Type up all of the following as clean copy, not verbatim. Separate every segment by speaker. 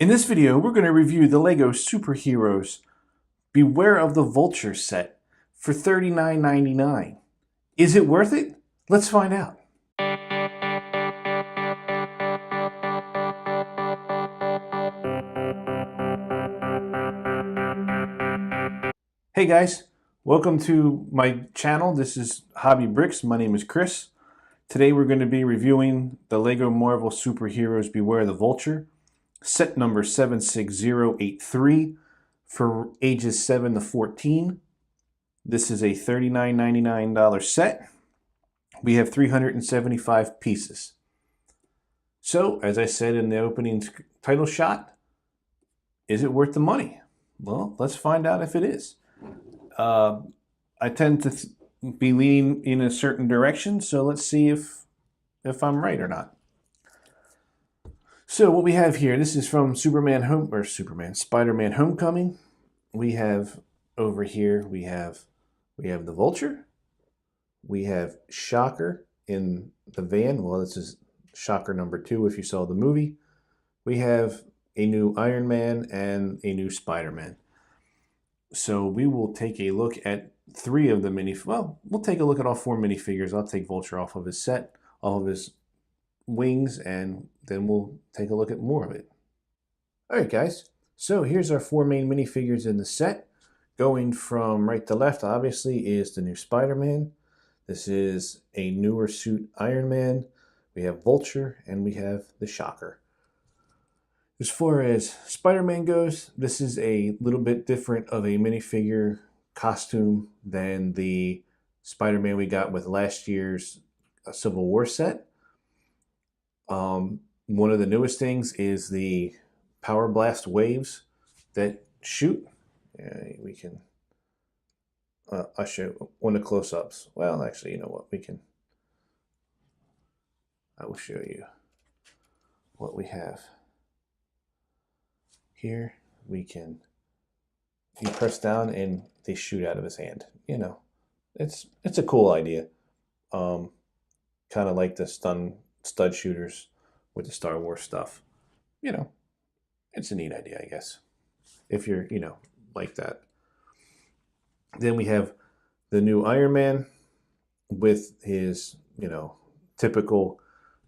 Speaker 1: In this video, we're going to review the LEGO Superheroes Beware of the Vulture set for $39.99. Is it worth it? Let's find out. Hey guys, welcome to my channel. This is Hobby Bricks. My name is Chris. Today we're going to be reviewing the LEGO Marvel Superheroes Beware the Vulture, set number 76083 for ages 7 to 14. This is a $39.99 set. We have 375 pieces. So, as I said in the opening title shot, is it worth the money? Well, let's find out if it is. I tend to be leaning in a certain direction, so let's see if I'm right or not. So what we have here, this is from Spider-Man Homecoming. We have over here, we have the Vulture. We have Shocker in the van. Well, this is Shocker number 2 if you saw the movie. We have a new Iron Man and a new Spider-Man. So we will take a look at 3 of the we'll take a look at all 4 minifigures. I'll take Vulture off of his set, off of his wings, and then we'll take a look at more of it. Alright guys, so here's our 4 main minifigures in the set. Going from right to left, obviously, is the new Spider-Man. This is a newer suit Iron Man. We have Vulture, and we have the Shocker. As far as Spider-Man goes, this is a little bit different of a minifigure costume than the Spider-Man we got with last year's Civil War set. One of the newest things is the Power Blast waves that shoot. We can, I'll show one of the close-ups. Well, actually, you know what, I will show you what we have. Here, you press down and they shoot out of his hand. You know, it's a cool idea. Kind of like the stud shooters with the Star Wars stuff. You know, it's a neat idea, I guess, if you're, like that. Then we have the new Iron Man with his, typical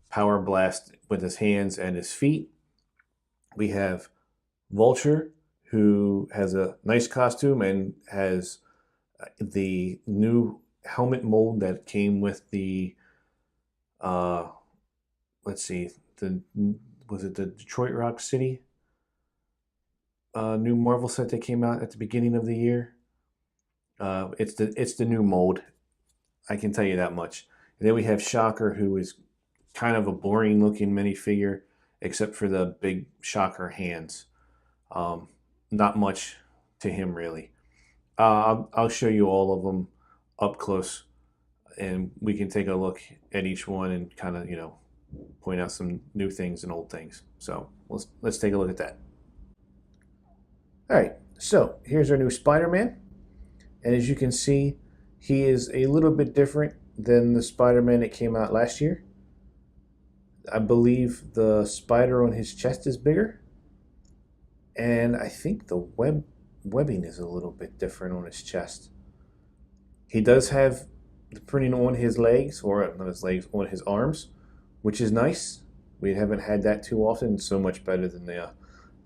Speaker 1: power blast with his hands and his feet. We have Vulture, who has a nice costume and has the new helmet mold that came with the, let's see, was it the Detroit Rock City new Marvel set that came out at the beginning of the year? It's the new mold. I can tell you that much. And then we have Shocker, who is kind of a boring looking minifigure, except for the big Shocker hands. Not much to him really. I'll show you all of them up close, and we can take a look at each one and kind of point out some new things and old things. So let's take a look at that. All right, so here's our new Spider-Man, and as you can see, he is a little bit different than the Spider-Man that came out last year. I believe the spider on his chest is bigger. And I think the webbing is a little bit different on his chest. He does have the printing on his legs, or not his legs, on his arms, which is nice. We haven't had that too often. So much better than the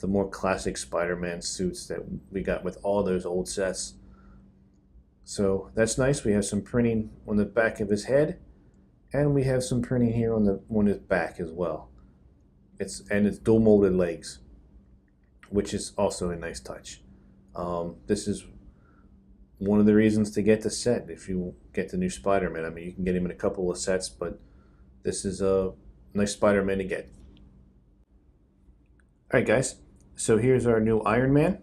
Speaker 1: more classic Spider-Man suits that we got with all those old sets. So that's nice. We have some printing on the back of his head, and we have some printing here on his back as well. It's dual molded legs, which is also a nice touch. This is one of the reasons to get the set if you get the new Spider-Man. I mean, you can get him in a couple of sets, but this is a nice Spider-Man to get. Alright guys, so here's our new Iron Man.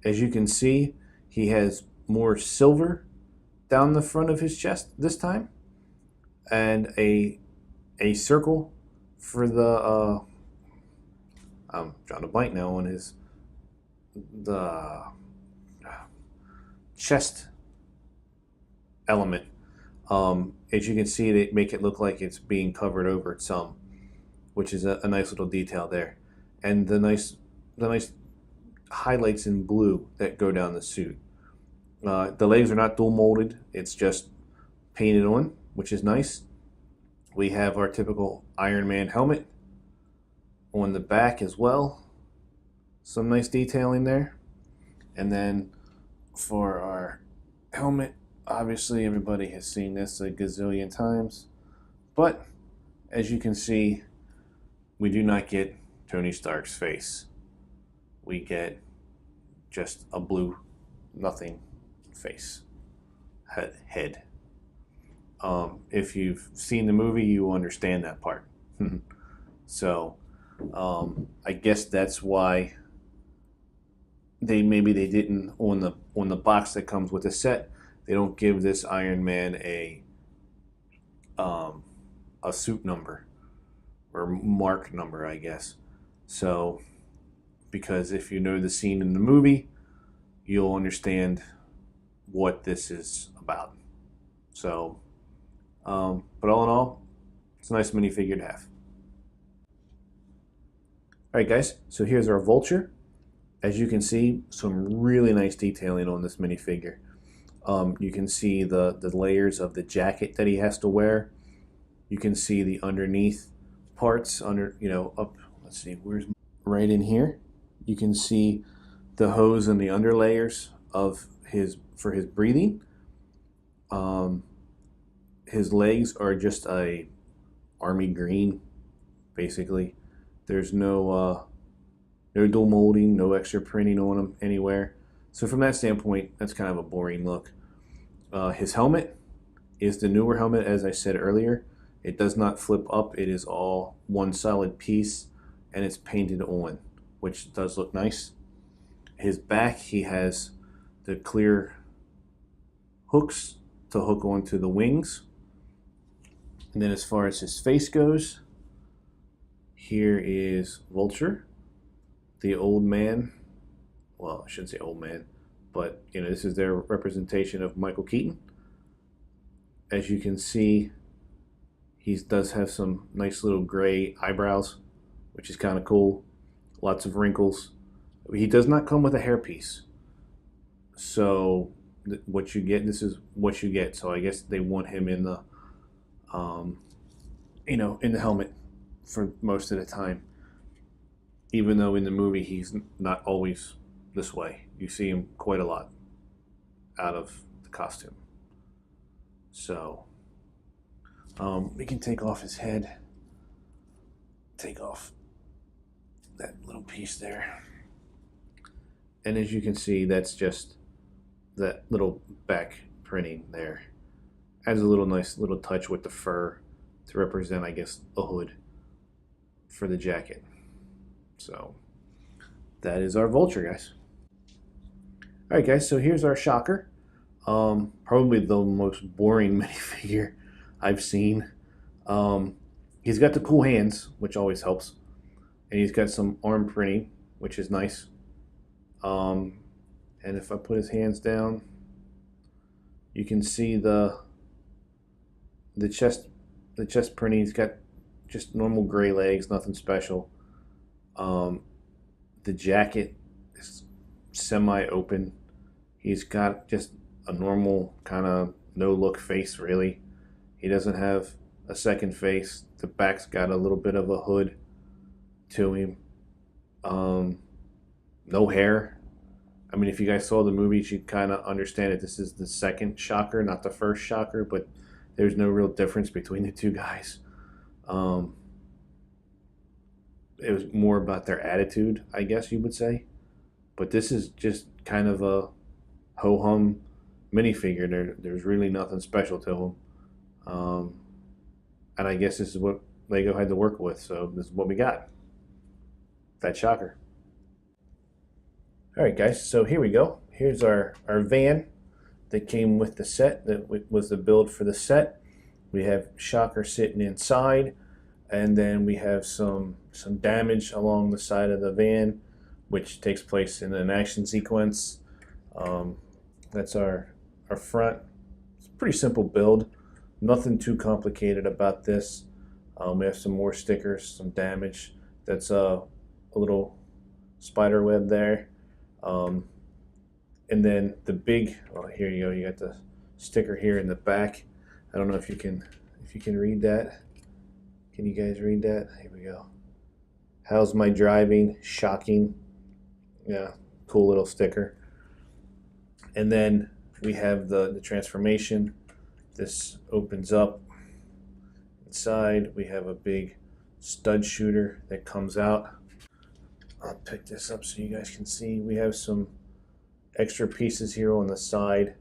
Speaker 1: As you can see, he has more silver down the front of his chest this time, and a circle for the I'm drawing a blank now on the chest element. As you can see, they make it look like it's being covered over some, which is a nice little detail there. And the nice the nice highlights in blue that go down the suit. The legs are not dual molded, it's just painted on, which is nice. We have our typical Iron Man helmet on the back as well. Some nice detailing there. And then for our helmet, obviously everybody has seen this a gazillion times, but as you can see, we do not get Tony Stark's face. We get just a blue nothing face head. If you've seen the movie, you understand that part. So I guess that's why maybe they didn't on the box that comes with the set. They don't give this Iron Man a suit number or mark number, I guess. So because if you know the scene in the movie, you'll understand what this is about. So, but all in all, it's a nice minifigure to have. All right, guys. So here's our Vulture. As you can see, some really nice detailing on this minifigure. You can see the layers of the jacket that he has to wear. You can see the underneath parts under, up. Let's see, where's right in here. You can see the hose and the underlayers of for his breathing. His legs are just a army green, basically. There's no dual molding, no extra printing on them anywhere. So from that standpoint, that's kind of a boring look. His helmet is the newer helmet, as I said earlier. It does not flip up. It is all one solid piece, and it's painted on, which does look nice. His back, he has the clear hooks to hook onto the wings. And then as far as his face goes, here is Vulture, the old man. Well, I shouldn't say old man, but this is their representation of Michael Keaton. As you can see, he does have some nice little gray eyebrows, which is kind of cool. Lots of wrinkles. He does not come with a hairpiece. So what you get, this is what you get. So I guess they want him in the, in the helmet for most of the time. Even though in the movie he's not always this way. You see him quite a lot out of the costume. So we can take off his head. Take off that little piece there. And as you can see, that's just that little back printing there. Adds a nice little touch with the fur to represent, I guess, a hood for the jacket. So that is our Vulture, guys. All right, guys, so here's our Shocker. Probably the most boring minifigure I've seen. He's got the cool hands, which always helps. And he's got some arm printing, which is nice. And if I put his hands down, you can see the chest printing. He's got just normal gray legs, nothing special. The jacket is semi-open. He's got just a normal kind of no-look face, really. He doesn't have a second face. The back's got a little bit of a hood to him. No hair. I mean, if you guys saw the movies, you'd kind of understand that this is the second Shocker, not the first Shocker, but there's no real difference between the two guys. It was more about their attitude, I guess you would say. But this is just kind of a ho-hum minifigure. There's really nothing special to him. And I guess this is what Lego had to work with, so this is what we got. That Shocker. All right, guys, so here we go. Here's our van that came with the set, that was the build for the set. We have Shocker sitting inside, and then we have some damage along the side of the van, which takes place in an action sequence. That's our front. It's a pretty simple build. Nothing too complicated about this. We have some more stickers, some damage. That's a little spider web there. Um, and then the big, oh, here you go. You got the sticker here in the back. I don't know if you can read that. Can you guys read that? Here we go. How's my driving? Shocking. Yeah, cool little sticker. And then we have the transformation. This opens up. Inside we have a big stud shooter that comes out. I'll pick this up so you guys can see. We have some extra pieces here on the side.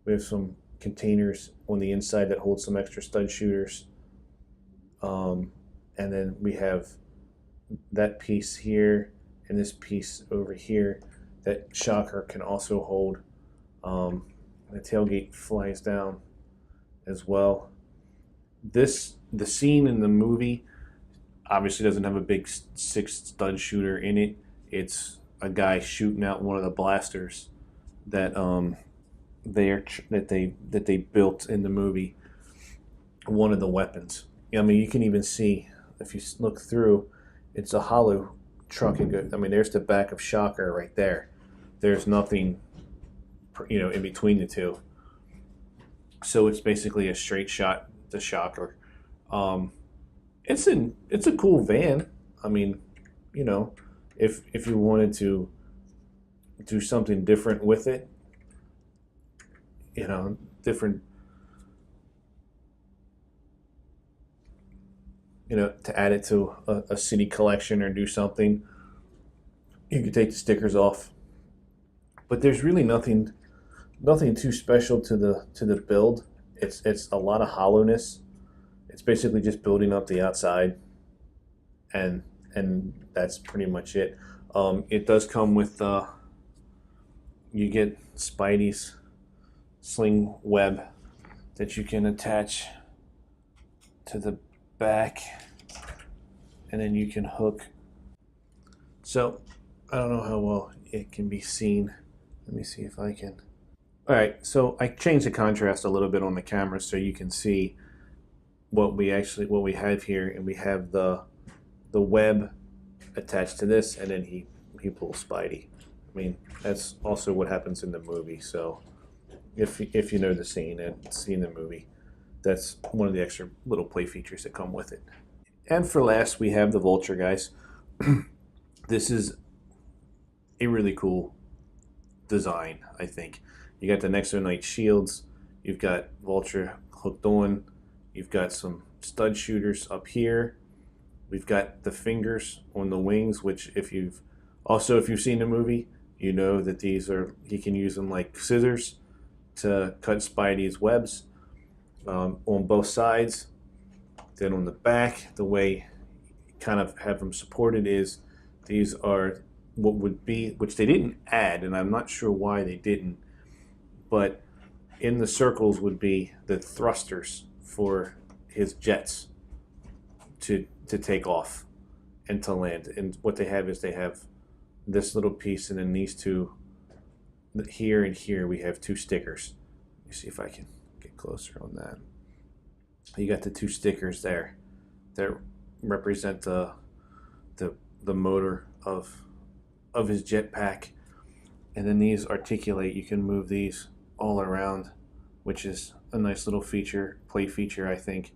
Speaker 1: We have some containers on the inside that hold some extra stud shooters. And then we have that piece here and this piece over here that Shocker can also hold. The tailgate flies down as well. The scene in the movie obviously doesn't have a big 6 stud shooter in it. It's a guy shooting out one of the blasters that they built in the movie. One of the weapons. I mean, you can even see if you look through, it's a hollow truck. I mean, there's the back of Shocker right there. There's nothing, in between the two. So it's basically a straight shot to Shocker. It's a cool van. I mean, if you wanted to do something different with it, different, to add it to a city collection or do something, you could take the stickers off. But there's really nothing too special to the build. It's a lot of hollowness. It's basically just building up the outside, and that's pretty much it. It does come with you get Spidey's sling web that you can attach to the back, and then you can hook. So I don't know how well it can be seen. Let me see if I can. All right, so I changed the contrast a little bit on the camera so you can see what we have here, and we have the web attached to this, and then he pulls Spidey. I mean, that's also what happens in the movie. So if you know the scene and seen the movie, that's one of the extra little play features that come with it. And for last, we have the Vulture, guys. This is a really cool design, I think. You got the Nexo-Knight shields. You've got Vulture hooked on. You've got some stud shooters up here. We've got the fingers on the wings, which if you've seen the movie, you know that he can use them like scissors to cut Spidey's webs on both sides. Then on the back, the way you kind of have them supported is these are what would be, which they didn't add, and I'm not sure why they didn't, but in the circles would be the thrusters for his jets to take off and to land. And what they have is they have this little piece, and then these two here and here we have 2 stickers. Let me see if I can get closer on that. You got the 2 stickers there that represent the motor of his jetpack, and then these articulate. You can move these all around, which is a nice little play feature, I think.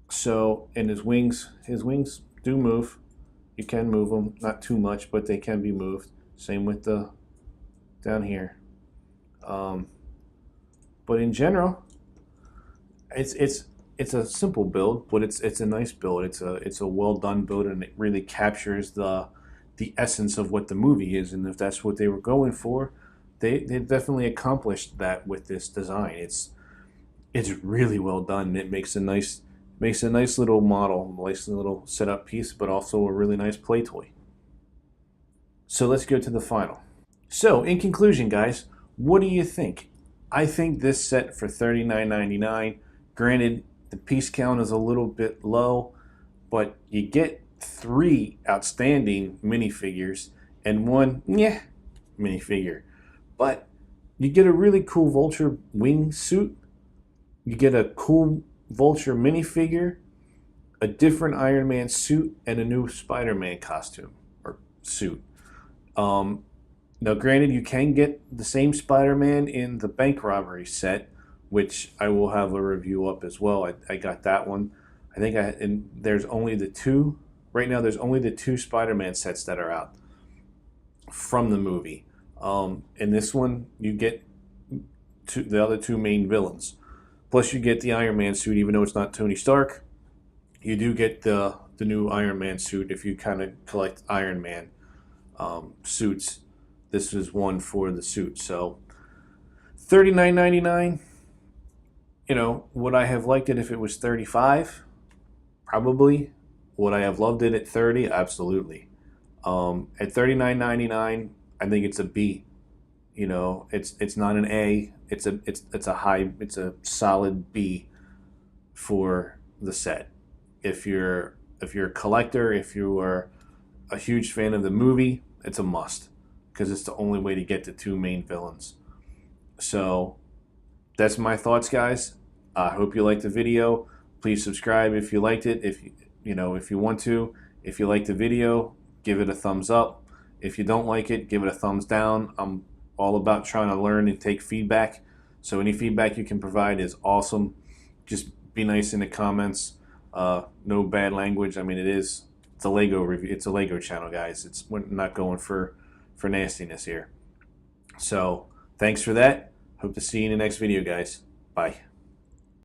Speaker 1: So, and his wings do move. You can move them, not too much, but they can be moved. Same with the down here. But in general, it's a simple build, but it's a nice build. It's a well done build, and it really captures the essence of what the movie is. And if that's what they were going for, they definitely accomplished that with this design. It's really well done. It makes a nice little model, nice little setup piece, but also a really nice play toy. So let's go to the final. So in conclusion, guys, what do you think? I think this set for $39.99. Granted, the piece count is a little bit low, but you get 3 outstanding minifigures and 1 minifigure. But you get a really cool Vulture wing suit. You get a cool Vulture minifigure. a different Iron Man suit and a new Spider-Man costume or suit. Um, Now, granted, you can get the same Spider-Man in the bank robbery set, which I will have a review up as well. I got that one. I think and there's only the two right now. There's only the two Spider-Man sets that are out from the movie. In this one, you get the other two main villains. Plus, you get the Iron Man suit, even though it's not Tony Stark. You do get the new Iron Man suit if you kind of collect Iron Man suits. This is one for the suit. So $39.99. You know, would I have liked it if it was 35? Probably. Would I have loved it at 30? Absolutely. At $39.99, I think it's a B. You know, it's not an A. It's a high. It's a solid B for the set. If you're a collector, if you are a huge fan of the movie, it's a must because it's the only way to get the two main villains. So that's my thoughts, guys. I hope you liked the video. Please subscribe if you liked it. If you want to. If you like the video, give it a thumbs up. If you don't like it, give it a thumbs down. I'm all about trying to learn and take feedback. So any feedback you can provide is awesome. Just be nice in the comments. No bad language. I mean, it's a Lego review. It's a Lego channel, guys. We're not going for nastiness here. So thanks for that. Hope to see you in the next video, guys. Bye.